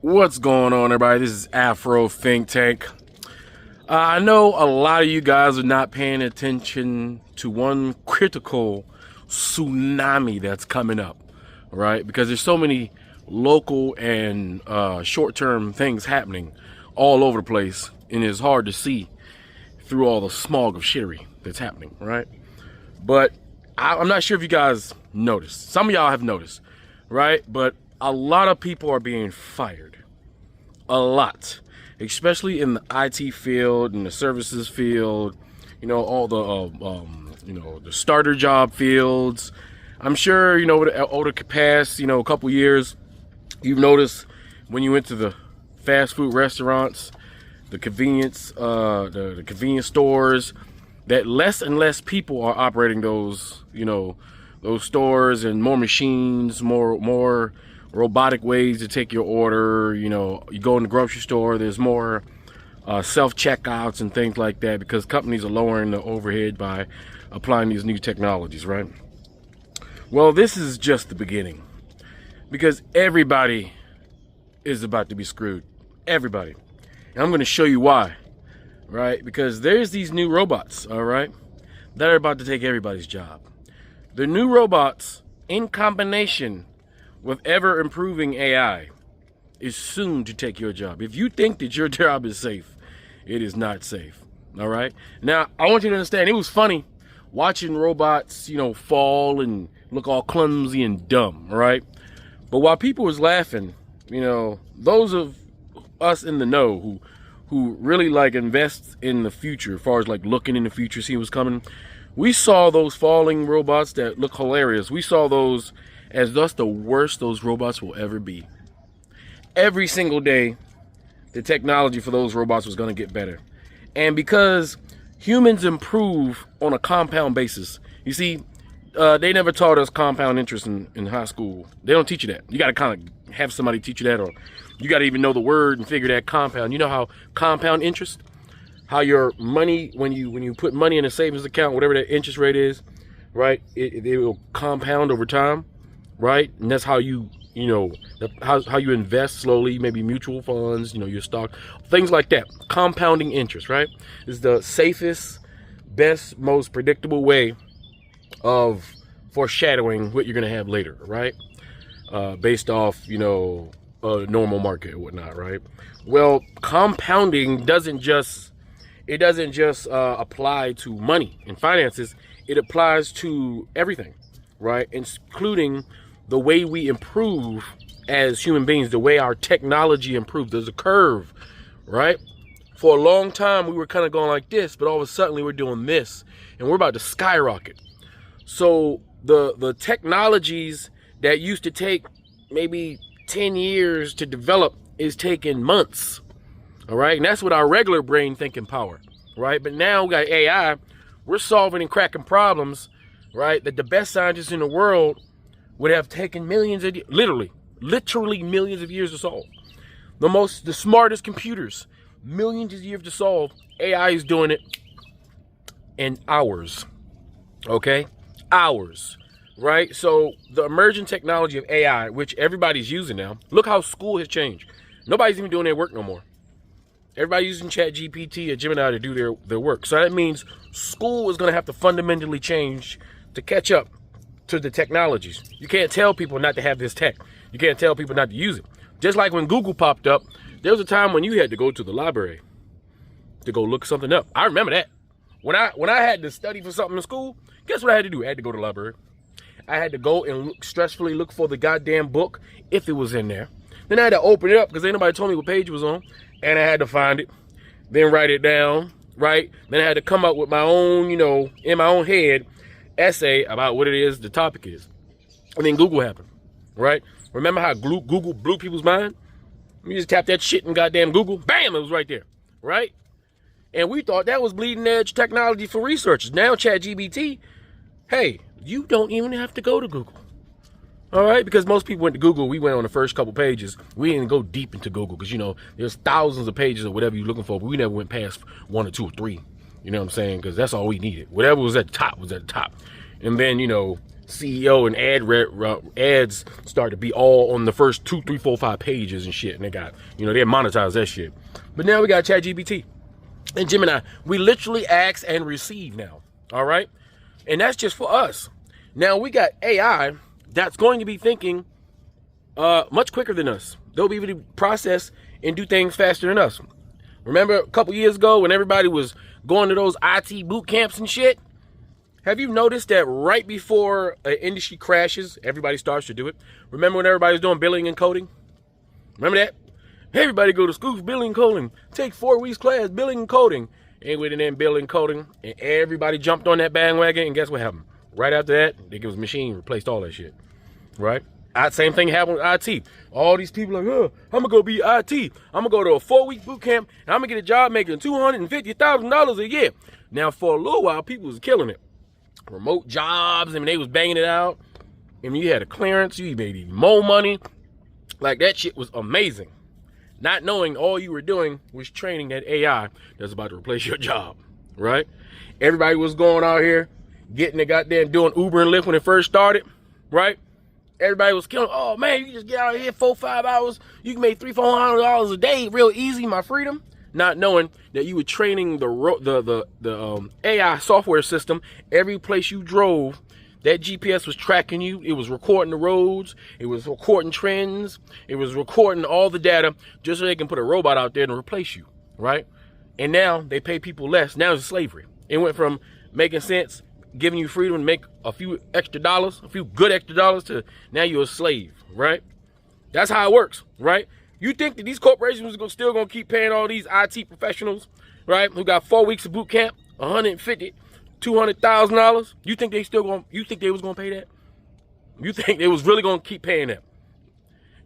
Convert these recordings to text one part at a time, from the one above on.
What's going on, everybody? This is Afro Think Tank. I know a lot of you guys are not paying attention to one critical tsunami that's coming up, right? Because there's so many local and short-term things happening all over the place, and it's hard to see through all the smog of shittery that's happening, right? But I'm not sure if you guys noticed. Some of y'all have noticed, right? But a lot of people are being fired. A lot. Especially in the IT field, in the services field, you know, all the, the starter job fields. I'm sure, over the past, a couple years, you've noticed when you went to the fast food restaurants, the convenience stores, that less and less people are operating those stores, and more machines, more robotic ways to take your order. You go in the grocery store, there's more self-checkouts and things like that, because companies are lowering the overhead by applying these new technologies, right? Well, this is just the beginning, because everybody is about to be screwed. Everybody. And I'm going to show you why, right? Because there's these new robots, all right, that are about to take everybody's job. The new robots, in combination with ever improving AI, is soon to take your job. If you think that your job is safe, it is not safe. All right. Now, I want you to understand, it was funny watching robots, fall and look all clumsy and dumb. Right. But while people was laughing, those of us in the know who really invest in the future, as far as looking in the future, see what's coming, we saw those falling robots that look hilarious. We saw those as thus the worst those robots will ever be. Every single day, the technology for those robots was going to get better. And because humans improve on a compound basis, you see, they never taught us compound interest in high school. They don't teach you that. You got to kind of have somebody teach you that, or you got to even know the word and figure that compound. You know how compound interest, how your money, when you put money in a savings account, whatever that interest rate is, right, it will compound over time. Right, and that's how you how you invest slowly, maybe mutual funds, your stock, things like that. Compounding interest, right, is the safest, best, most predictable way of foreshadowing what you're going to have later, right? Based off a normal market or whatnot, right? Well, compounding doesn't just apply to money and finances. It applies to everything, right, including the way we improve as human beings, the way our technology improves. There's a curve, right? For a long time, we were kind of going like this, but all of a sudden we're doing this, and we're about to skyrocket. So the technologies that used to take maybe 10 years to develop is taking months, all right? And that's with our regular brain thinking power, right? But now we got AI. We're solving and cracking problems, right, that the best scientists in the world would have taken millions of years, literally millions of years to solve. The smartest computers, millions of years to solve. AI is doing it in hours. Okay? Hours. Right? So the emerging technology of AI, which everybody's using now, look how school has changed. Nobody's even doing their work no more. Everybody's using ChatGPT or Gemini to do their work. So that means school is going to have to fundamentally change to catch up to the technologies. You can't tell people not to have this tech. You can't tell people not to use it. Just like when Google popped up, there was a time when you had to go to the library to go look something up. I remember that. When I had to study for something in school, guess what I had to do? I had to go to the library. I had to go and stressfully look for the goddamn book if it was in there. Then I had to open it up because ain't nobody told me what page it was on, and I had to find it, then write it down, right? Then I had to come up with my own, in my own head, essay about what it is the topic is. And then Google happened, right? Remember how Google blew people's mind? You just tap that shit in goddamn Google, bam, it was right there, right? And we thought that was bleeding edge technology for researchers. Now ChatGPT, hey, you don't even have to go to Google. All right, because most people went to Google. We went on the first couple pages. We didn't go deep into Google because, there's thousands of pages of whatever you're looking for, but we never went past 1 or 2 or 3. You know what I'm saying? Because that's all we needed. Whatever was at the top was at the top. And then, you know, CEO and ads start to be all on the first 2, 3, 4, 5 pages and shit. And they got, you know, they monetize that shit. But now we got ChatGPT and Gemini. We literally ask and receive now. All right. And that's just for us. Now we got AI that's going to be thinking much quicker than us. They'll be able to process and do things faster than us. Remember a couple years ago when everybody was going to those IT boot camps and shit? Have you noticed that right before an industry crashes, everybody starts to do it? Remember when everybody was doing billing and coding? Remember that? Everybody go to school for billing and coding. Take 4 weeks class, billing and coding. And within then billing and coding, and everybody jumped on that bandwagon, and guess what happened? Right after that, they give us machine, replaced all that shit. Right? Same thing happened with IT. All these people are like, I'm gonna go be IT. I'm gonna go to a 4-week boot camp, and I'm gonna get a job making $250,000 a year. Now, for a little while, people was killing it. Remote jobs, I mean, they was banging it out. I mean, you had a clearance, you made even more money. Like, that shit was amazing. Not knowing all you were doing was training that AI that's about to replace your job, right? Everybody was going out here, getting the goddamn doing Uber and Lyft when it first started, right? Everybody was killing, oh man, you just get out of here 4, 5 hours, you can make $300, $400 a day, real easy, my freedom. Not knowing that you were training the AI software system. Every place you drove, that GPS was tracking you. It was recording the roads. It was recording trends. It was recording all the data just so they can put a robot out there and replace you, right? And now they pay people less. Now it's slavery. It went from making sense, giving you freedom to make a few extra dollars, a few good extra dollars, to now you're a slave, right? That's how it works, right? You think that these corporations are still going to keep paying all these IT professionals, right, who got 4 weeks of boot camp, $150,000, $200,000? You think they still going? You think they was going to pay that? You think they was really going to keep paying that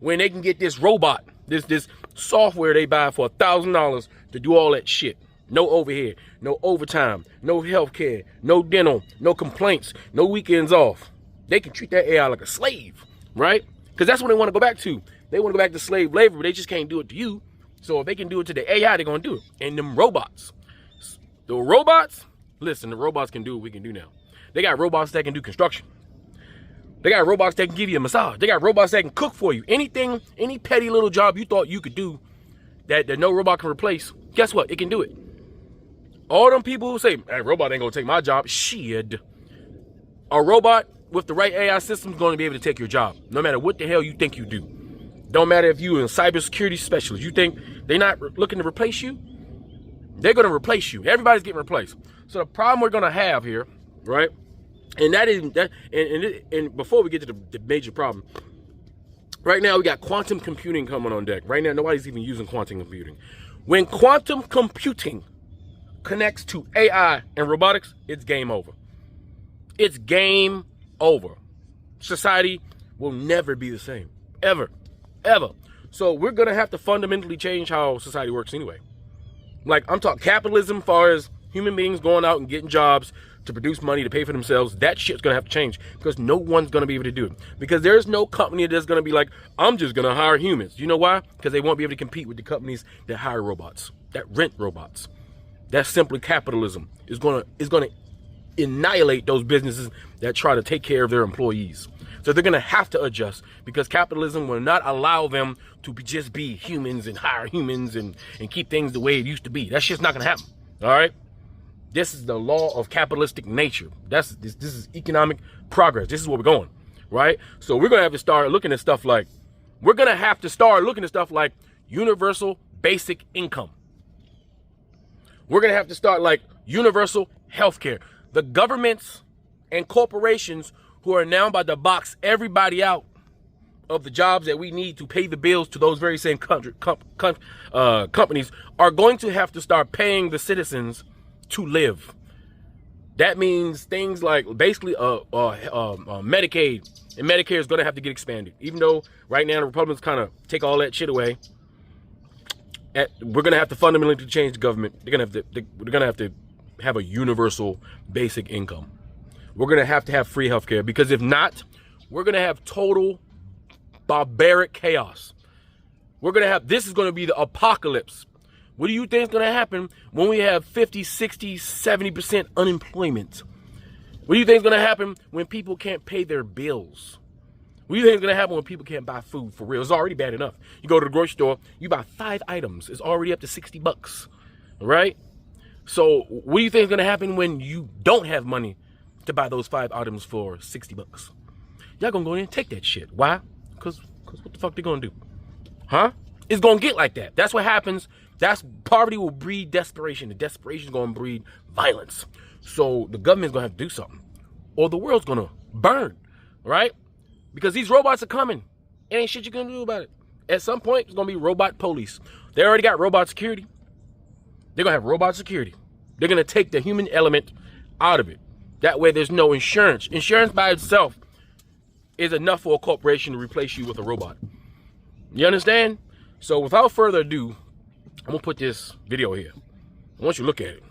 when they can get this robot, this software they buy for $1,000 to do all that shit? No overhead, no overtime, no health care, no dental, no complaints, no weekends off. They can treat that AI like a slave, right? Because that's what they want to go back to. They want to go back to slave labor, but they just can't do it to you. So if they can do it to the AI, they're going to do it. And them robots, the robots, listen, the robots can do what we can do now. They got robots that can do construction. They got robots that can give you a massage. They got robots that can cook for you. Anything, any petty little job you thought you could do that no robot can replace, guess what? It can do it. All them people who say, hey, robot ain't gonna take my job, shit. A robot with the right AI system is gonna be able to take your job, no matter what the hell you think you do. Don't matter if you're a cybersecurity specialist. You think they're not looking to replace you? They're gonna replace you. Everybody's getting replaced. So the problem we're gonna have here, right? And that is that. And before we get to the major problem, right now we got quantum computing coming on deck. Right now, nobody's even using quantum computing. When quantum computing connects to AI and robotics, it's game over. It's game over. Society will never be the same. Ever. Ever. So we're going to have to fundamentally change how society works anyway. Like, I'm talking capitalism as far as human beings going out and getting jobs to produce money to pay for themselves. That shit's going to have to change because no one's going to be able to do it. Because there's no company that's going to be like, I'm just going to hire humans. You know why? Because they won't be able to compete with the companies that hire robots, that rent robots. That's simply capitalism. Is going to annihilate those businesses that try to take care of their employees. So they're going to have to adjust because capitalism will not allow them to just be humans and hire humans and keep things the way it used to be. That shit's not going to happen. All right? This is the law of capitalistic nature. This is economic progress. This is where we're going. Right? So we're going to have to start looking at stuff like, universal basic income. We're going to have to start like universal health care. The governments and corporations who are now about to box everybody out of the jobs that we need to pay the bills to those very same companies are going to have to start paying the citizens to live. That means things like basically Medicaid and Medicare is going to have to get expanded. Even though right now the Republicans kind of take all that shit away. We're going to have to fundamentally change the government. We're going to have to have a universal basic income. We're going to have free healthcare because if not, we're going to have total barbaric chaos. This is going to be the apocalypse. What do you think is going to happen when we have 50, 60, 70% unemployment? What do you think is going to happen when people can't pay their bills? What do you think is going to happen when people can't buy food for real? It's already bad enough. You go to the grocery store, you buy 5 items. It's already up to $60, right? So what do you think is going to happen when you don't have money to buy those 5 items for $60? Y'all going to go in and take that shit. Why? Because what the fuck they going to do? Huh? It's going to get like that. That's what happens. Poverty will breed desperation. The desperation is going to breed violence. So the government's going to have to do something. Or the world's going to burn, right? Because these robots are coming. It ain't shit you can do about it. At some point, it's going to be robot police. They already got robot security. They're going to have robot security. They're going to take the human element out of it. That way there's no insurance. Insurance by itself is enough for a corporation to replace you with a robot. You understand? So without further ado, I'm going to put this video here. I want you to look at it.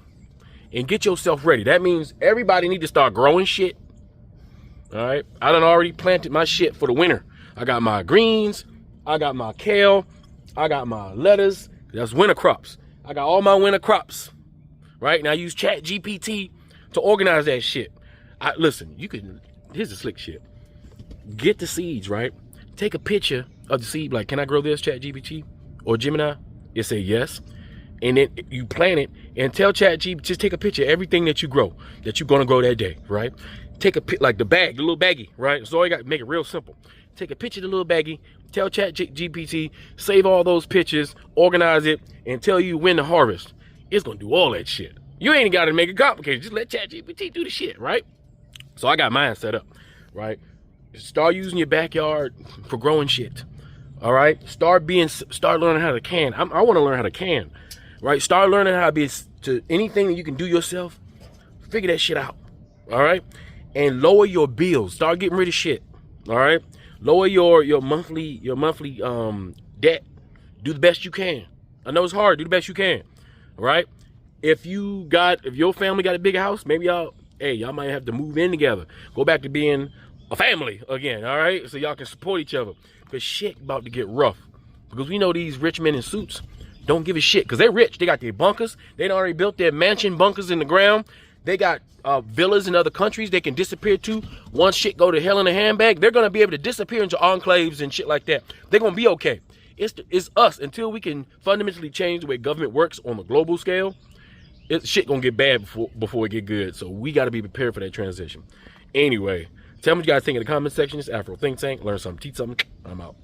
And get yourself ready. That means everybody need to start growing shit. All right, I done already planted my shit for the winter. I got my greens, I got my kale, I got my lettuce. That's winter crops. I got all my winter crops. Right now, I use Chat GPT to organize that shit. Listen, here's the slick shit. Get the seeds, right? Take a picture of the seed. Like, can I grow this, Chat GPT or Gemini? It say yes. And then you plant it and tell Chat GPT, just take a picture of everything that you grow, that you're gonna grow that day, right? Take a like the little baggie, right? So you got to make it real simple. Take a picture of the little baggie, tell Chat GPT, save all those pictures, organize it, and tell you when to harvest. It's gonna do all that shit. You ain't got to make it complicated. Just let Chat GPT do the shit, right? So I got mine set up, right? Start using your backyard for growing shit. All right. Start learning how to can. I want to learn how to can, right? Start learning how to be to anything that you can do yourself. Figure that shit out. All right. And lower your bills. Start getting rid of shit. All right. Lower your monthly debt. Do the best you can. I know it's hard. Do the best you can. All right. If your family got a big house, maybe y'all might have to move in together. Go back to being a family again. All right. So y'all can support each other. Because shit about to get rough. Because we know these rich men in suits don't give a shit. Because they're rich. They got their bunkers. They done already built their mansion bunkers in the ground. They got villas in other countries they can disappear to. Once shit go to hell in a handbag, they're going to be able to disappear into enclaves and shit like that. They're going to be okay. It's us. Until we can fundamentally change the way government works on a global scale, shit going to get bad before it get good. So we got to be prepared for that transition. Anyway, tell me what you guys think in the comment section. It's Afro Think Tank. Learn something, teach something. I'm out.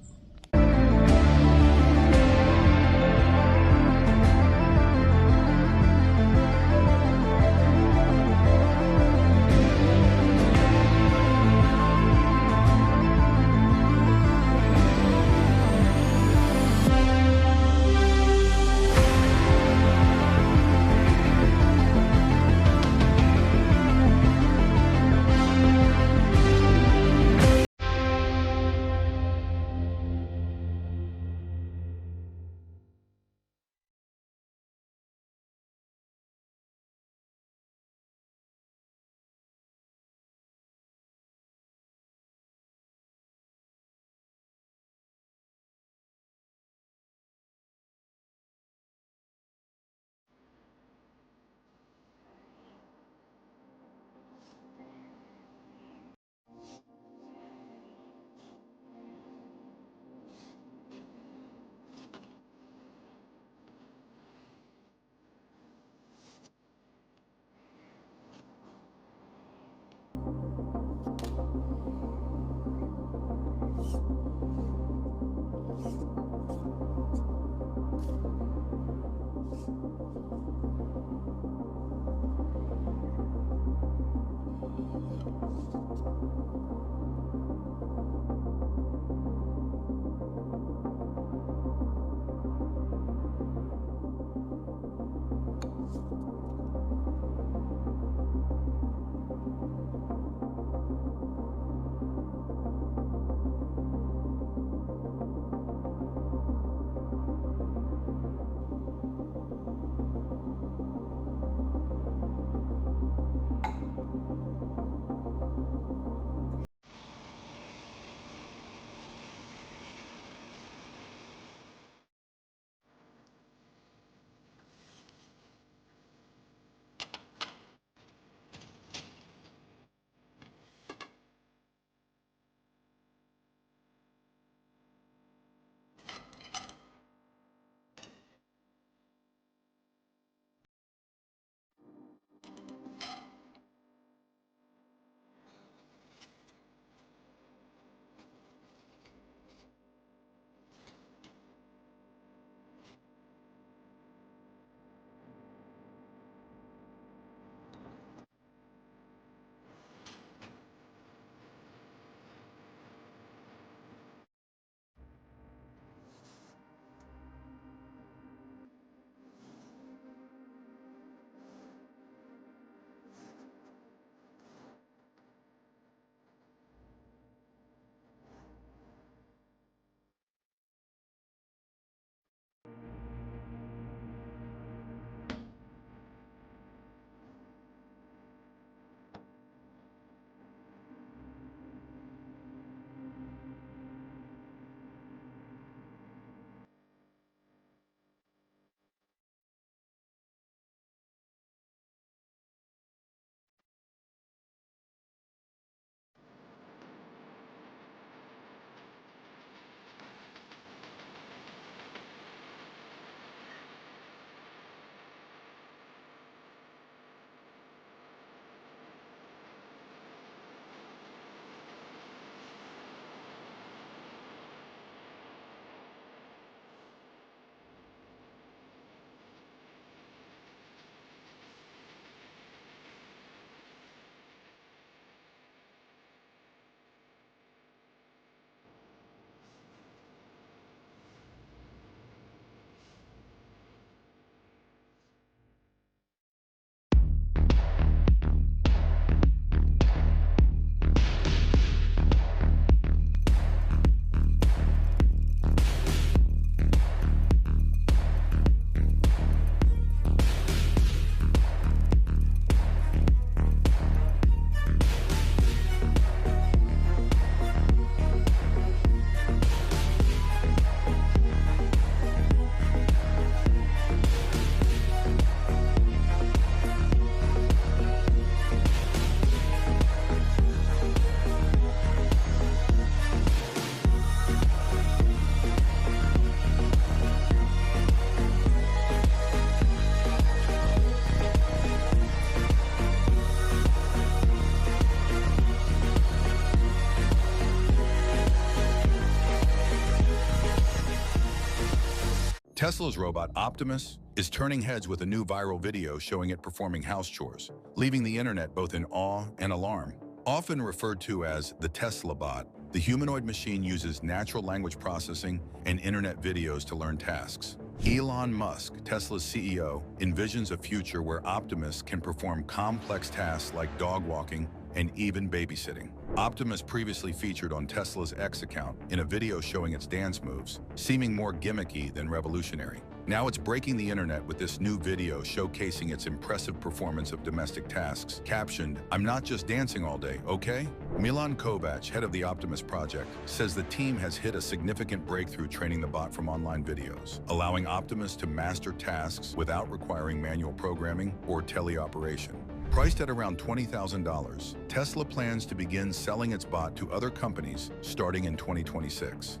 Tesla's robot Optimus is turning heads with a new viral video showing it performing house chores, leaving the internet both in awe and alarm. Often referred to as the Tesla bot, the humanoid machine uses natural language processing and internet videos to learn tasks. Elon Musk, Tesla's CEO, envisions a future where Optimus can perform complex tasks like dog walking and even babysitting. Optimus previously featured on Tesla's X account in a video showing its dance moves, seeming more gimmicky than revolutionary. Now it's breaking the internet with this new video showcasing its impressive performance of domestic tasks, captioned, "I'm not just dancing all day, okay?" Milan Kovac, head of the Optimus project, says the team has hit a significant breakthrough training the bot from online videos, allowing Optimus to master tasks without requiring manual programming or teleoperation. Priced at around $20,000, Tesla plans to begin selling its bot to other companies starting in 2026.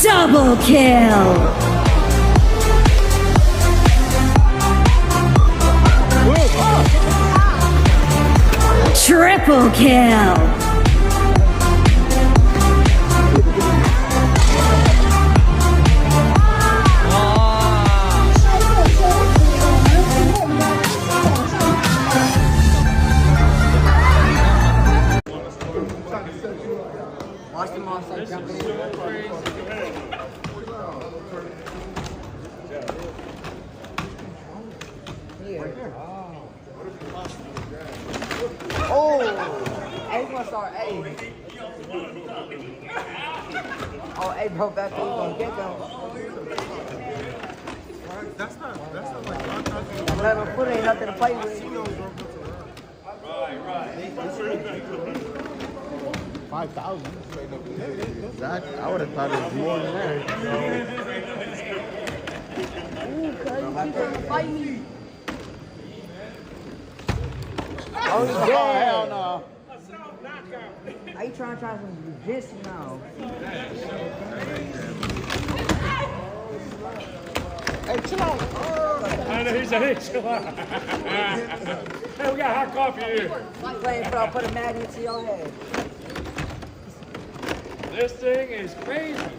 Double kill! Triple kill! Watch them all start jumping in. Oh! Hey, gonna start. Hey. Oh, hey, bro, back there, you gonna get them. That's not like Let him put ain't nothing to play with. Right. 5,000. I would have thought it was more than that. Ooh, cuz you keep trying to fight me. Oh, he's dead. Hell no. Are you trying to try some jiu-jitsu now? Hey, chill out. I know, he said, hey, chill out. Hey, we got hot coffee here. Playing for I'll put a magnet to your head. This thing is crazy.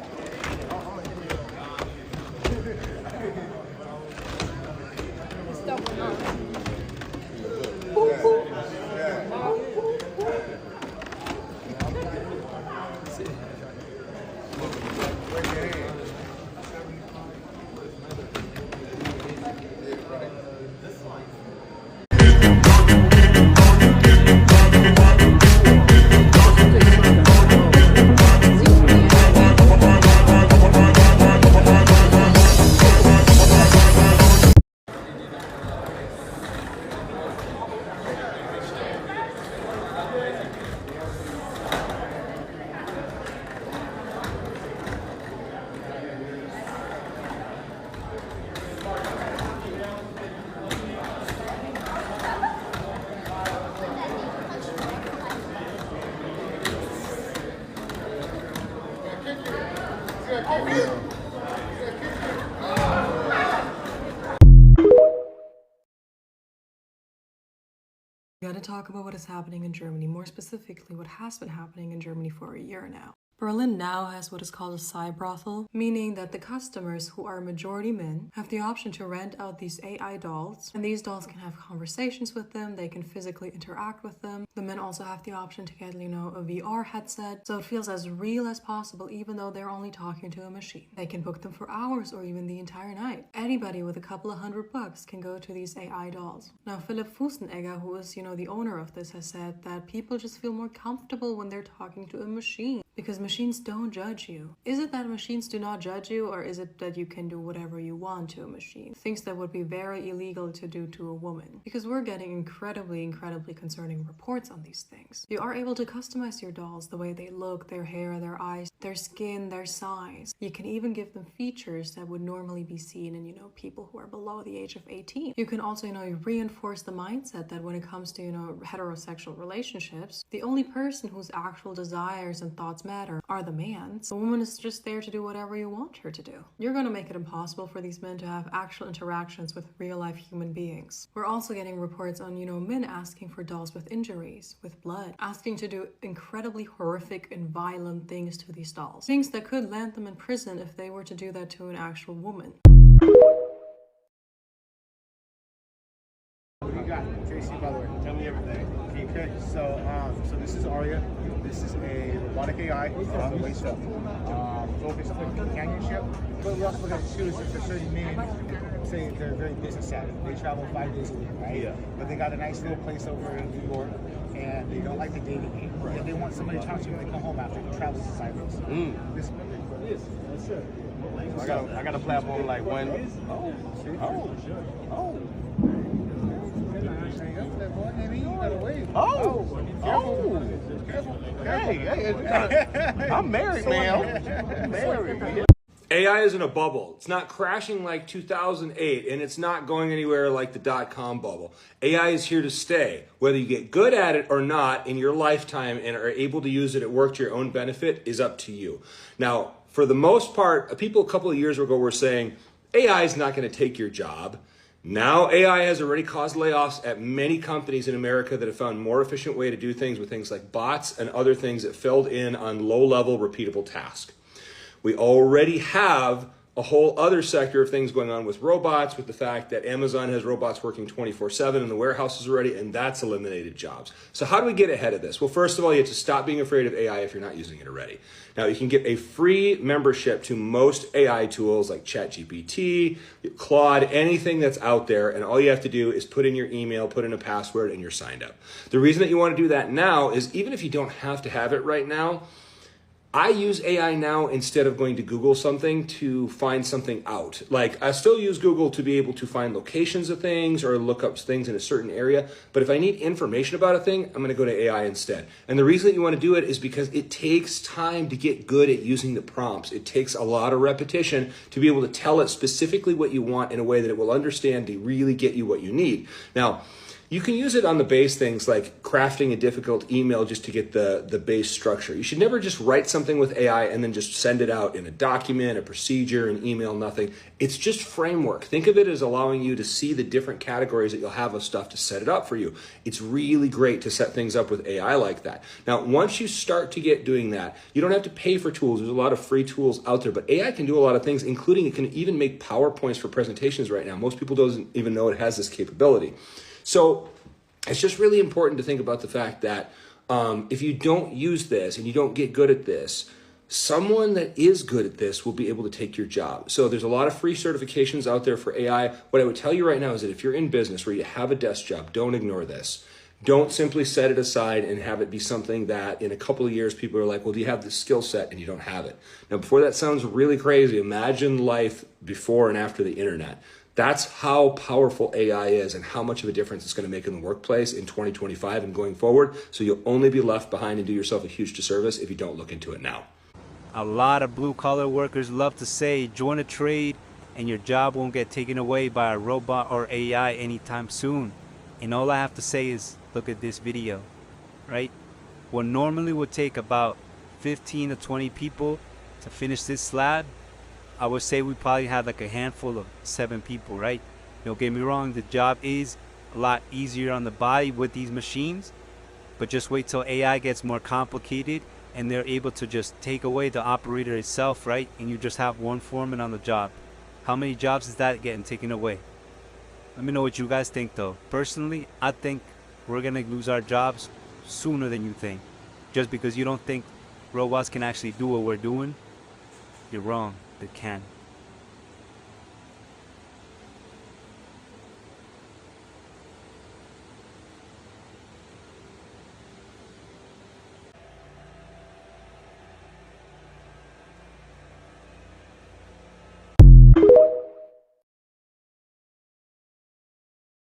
We gotta talk about what is happening in Germany, more specifically what has been happening in Germany for a year now. Berlin now has what is called a side brothel, meaning that the customers, who are majority men, have the option to rent out these AI dolls, and these dolls can have conversations with them, they can physically interact with them. The men also have the option to get, a VR headset, so it feels as real as possible even though they're only talking to a machine. They can book them for hours or even the entire night. Anybody with a couple of $100 can go to these AI dolls. Now, Philipp Fusenegger, who is, the owner of this, has said that people just feel more comfortable when they're talking to a machine, because machines Machines don't judge you. Is it that machines do not judge you, or is it that you can do whatever you want to a machine? Things that would be very illegal to do to a woman. Because we're getting incredibly concerning reports on these things. You are able to customize your dolls the way they look, their hair, their eyes, their skin, their size. You can even give them features that would normally be seen in, people who are below the age of 18. You can also, reinforce the mindset that when it comes to, heterosexual relationships, the only person whose actual desires and thoughts matter are the man's. The woman is just there to do whatever you want her to do. You're going to make it impossible for these men to have actual interactions with real-life human beings. We're also getting reports on, men asking for dolls with injuries, with blood, asking to do incredibly horrific and violent things to these dolls. Things that could land them in prison if they were to do that to an actual woman. What do you got? Tracy, by the way. Tell me everything. Okay, so this is Aria. This is a robotic AI on the waist up. Focused on companionship. But we also got to choose if there's certain men, say they're very business savvy. They travel 5 days a week, right? Yeah. But they got a nice little place over in New York, and they don't like the dating game. And they want somebody to talk to when they come home after the travel assignments. This that's it. I got a platform like when. Hey, I'm married, man. I'm married. AI is in a bubble. It's not crashing like 2008, and it's not going anywhere like the dot-com bubble. AI is here to stay. Whether you get good at it or not in your lifetime and are able to use it at work to your own benefit is up to you. Now, for the most part, people a couple of years ago were saying, AI is not going to take your job. Now AI has already caused layoffs at many companies in America that have found more efficient way to do things with things like bots and other things that filled in on low-level repeatable tasks. We already have a whole other sector of things going on with robots, with the fact that Amazon has robots working 24/7 in the warehouses already, and that's eliminated jobs. So how do we get ahead of this? Well, first of all, you have to stop being afraid of AI if you're not using it already. Now, you can get a free membership to most AI tools like ChatGPT, Claude, anything that's out there, and all you have to do is put in your email, put in a password, and you're signed up. The reason that you want to do that now is even if you don't have to have it right now, I use AI now instead of going to Google something to find something out. Like, I still use Google to be able to find locations of things or look up things in a certain area. But if I need information about a thing, I'm going to go to AI instead. And the reason that you want to do it is because it takes time to get good at using the prompts. It takes a lot of repetition to be able to tell it specifically what you want in a way that it will understand to really get you what you need. Now, you can use it on the base things like crafting a difficult email just to get the base structure. You should never just write something with AI and then just send it out in a document, a procedure, an email, nothing. It's just framework. Think of it as allowing you to see the different categories that you'll have of stuff to set it up for you. It's really great to set things up with AI like that. Now, once you start to get doing that, you don't have to pay for tools. There's a lot of free tools out there, but AI can do a lot of things, including it can even make PowerPoints for presentations right now. Most people don't even know it has this capability. So it's just really important to think about the fact that if you don't use this and you don't get good at this, someone that is good at this will be able to take your job. So there's a lot of free certifications out there for AI. What I would tell you right now is that if you're in business where you have a desk job, don't ignore this. Don't simply set it aside and have it be something that in a couple of years people are like, well, do you have the skill set? And you don't have it. Now, before that sounds really crazy, imagine life before and after the internet. That's how powerful AI is and how much of a difference it's going to make in the workplace in 2025 and going forward. So you'll only be left behind and do yourself a huge disservice if you don't look into it now. A lot of blue-collar workers love to say, join a trade and your job won't get taken away by a robot or AI anytime soon. And all I have to say is, look at this video, right? What normally would take about 15 to 20 people to finish this slab, I would say we probably had like a handful of 7 people, right? Don't get me wrong, the job is a lot easier on the body with these machines, but just wait till AI gets more complicated and they're able to just take away the operator itself, right? And you just have one foreman on the job. How many jobs is that getting taken away? Let me know what you guys think though. Personally, I think we're gonna lose our jobs sooner than you think. Just because you don't think robots can actually do what we're doing, you're wrong. They can.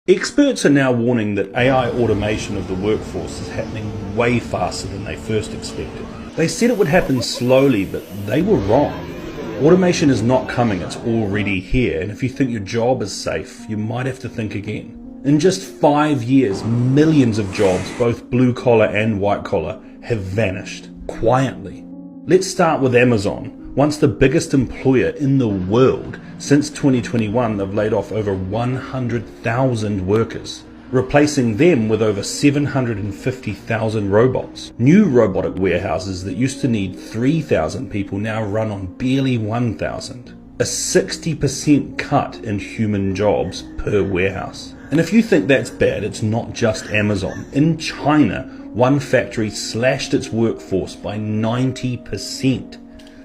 Experts are now warning that AI automation of the workforce is happening way faster than they first expected. They said it would happen slowly, but they were wrong. Automation is not coming, it's already here, and if you think your job is safe, you might have to think again. In just 5 years, millions of jobs, both blue collar and white collar, have vanished, quietly. Let's start with Amazon. Once the biggest employer in the world, since 2021 they've laid off over 100,000 workers, replacing them with over 750,000 robots. New robotic warehouses that used to need 3,000 people now run on barely 1,000. A 60% cut in human jobs per warehouse. And if you think that's bad, it's not just Amazon. In China, one factory slashed its workforce by 90%.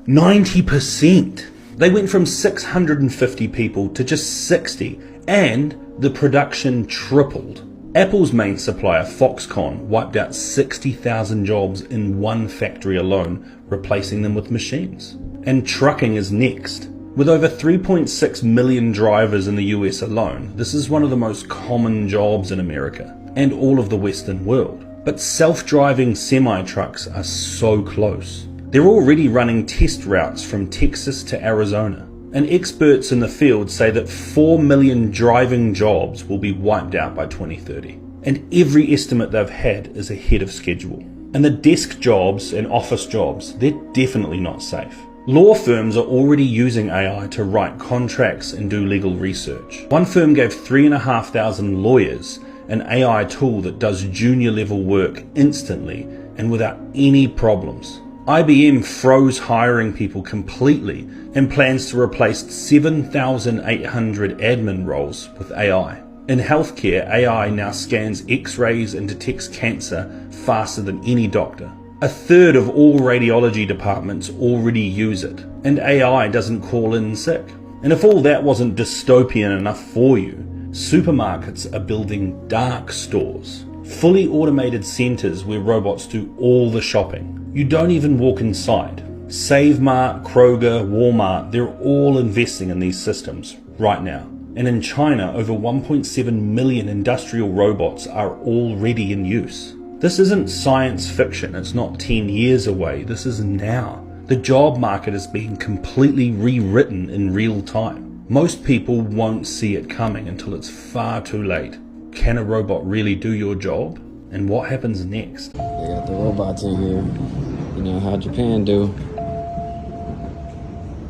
90%! They went from 650 people to just 60, and the production tripled. Apple's main supplier, Foxconn, wiped out 60,000 jobs in one factory alone, replacing them with machines. And trucking is next. With over 3.6 million drivers in the US alone, this is one of the most common jobs in America, and all of the Western world. But self-driving semi-trucks are so close. They're already running test routes from Texas to Arizona. And experts in the field say that 4 million driving jobs will be wiped out by 2030. And every estimate they've had is ahead of schedule. And the desk jobs and office jobs, they're definitely not safe. Law firms are already using AI to write contracts and do legal research. One firm gave 3,500 lawyers an AI tool that does junior level work instantly and without any problems. IBM froze hiring people completely and plans to replace 7,800 admin roles with AI. In healthcare, AI now scans X-rays and detects cancer faster than any doctor. A third of all radiology departments already use it, and AI doesn't call in sick. And if all that wasn't dystopian enough for you, supermarkets are building dark stores, fully automated centers where robots do all the shopping. You don't even walk inside. Save Mart, Kroger, Walmart, they're all investing in these systems right now. And in China, over 1.7 million industrial robots are already in use. This isn't science fiction, it's not 10 years away, this is now. The job market is being completely rewritten in real time. Most people won't see it coming until it's far too late. Can a robot really do your job? And what happens next? They got the robots in here. You know how Japan do.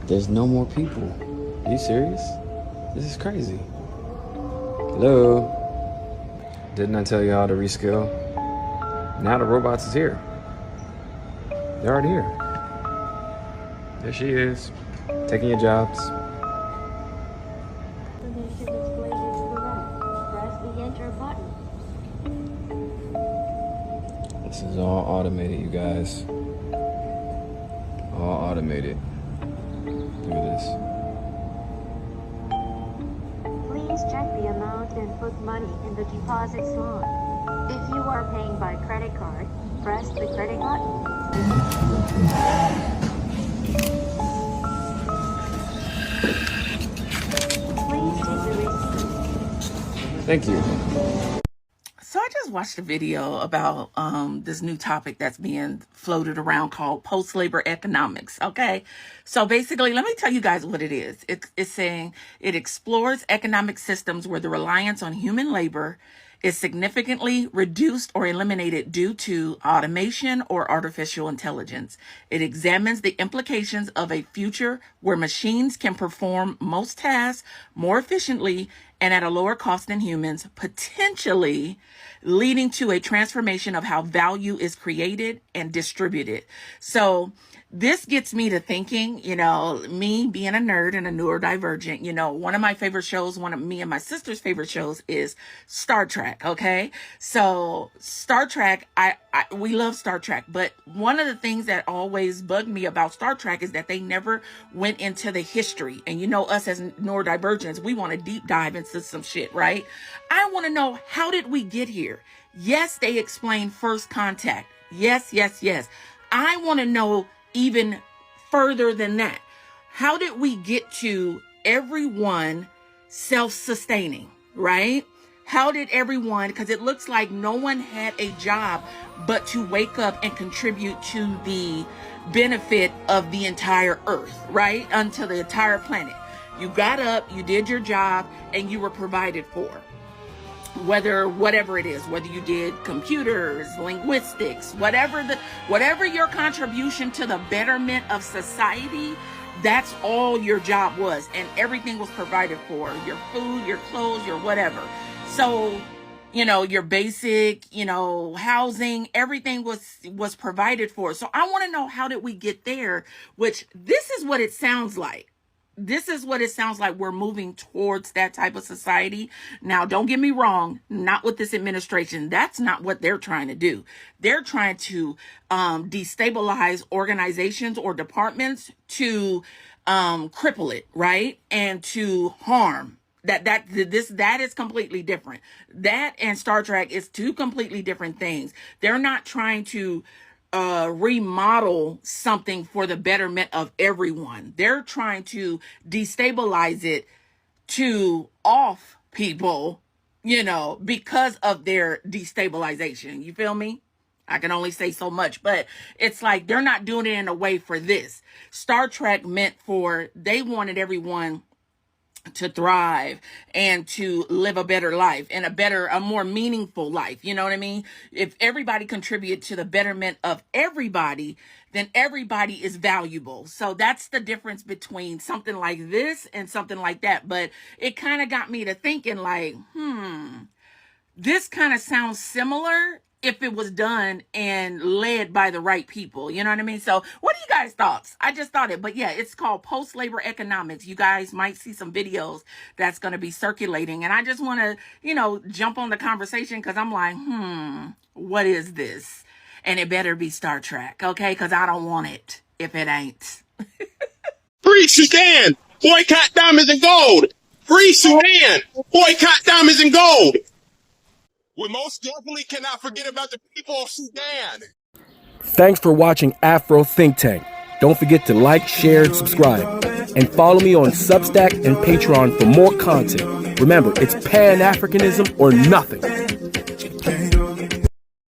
There's no more people. Are you serious? This is crazy. Hello? Didn't I tell you all to reskill? Now the robots is here. They're already here. There she is, taking your jobs. This is all automated, you guys. All automated. Look at this. Please check the amount and put money in the deposit slot. If you are paying by credit card, press the credit button. Please take the receipt. Thank you. So I just watched a video about this new topic that's being floated around called post-labor economics, okay? So basically, let me tell you guys what it is. It's saying it explores economic systems where the reliance on human labor is significantly reduced or eliminated due to automation or artificial intelligence. It examines the implications of a future where machines can perform most tasks more efficiently and at a lower cost than humans, potentially leading to a transformation of how value is created and distributed. So this gets me to thinking, you know, me being a nerd and a neurodivergent, you know, one of my favorite shows, one of me and my sister's favorite shows is Star Trek. Okay. So Star Trek, we love Star Trek, but one of the things that always bugged me about Star Trek is that they never went into the history. And you know, us as neurodivergents, we want to deep dive into some shit, right? I want to know, how did we get here? Yes, they explain first contact. Yes, yes, yes. I want to know even further than that. How did we get to everyone self-sustaining, right? How did everyone, because it looks like no one had a job but to wake up and contribute to the benefit of the entire earth, right? Unto the entire planet. You got up, you did your job, and you were provided for. Whatever it is, whether you did computers, linguistics, whatever your contribution to the betterment of society, that's all your job was, and everything was provided for. Your food, your clothes, your whatever. So, your basic, housing, everything was provided for. So I want to know, how did we get there? Which, this is what it sounds like. This is what it sounds like. We're moving towards that type of society. Now, don't get me wrong, not with this administration. That's not what they're trying to do. They're trying to destabilize organizations or departments to cripple it, right? And to harm. That is completely different. That and Star Trek is two completely different things. They're not trying to remodel something for the betterment of everyone. They're trying to destabilize it to off people, because of their destabilization. You feel me? I can only say so much, but it's like they're not doing it in a way for this. Star Trek meant they wanted everyone to thrive and to live a better life and a more meaningful life. You know what I mean? If everybody contribute to the betterment of everybody, then everybody is valuable. So that's the difference between something like this and something like that. But it kind of got me to thinking like, this kind of sounds similar if it was done and led by the right people. You know what I mean? So what are you guys' thoughts? I just thought it. But yeah, it's called post-labor economics. You guys might see some videos that's going to be circulating. And I just want to, jump on the conversation because I'm like, what is this? And it better be Star Trek, okay? Because I don't want it if it ain't. Free Sudan! Boycott diamonds and gold! Free Sudan! Boycott diamonds and gold! We most definitely cannot forget about the people of Sudan. Thanks for watching Afro Think Tank. Don't forget to like, share, and subscribe. And follow me on Substack and Patreon for more content. Remember, it's Pan-Africanism or nothing.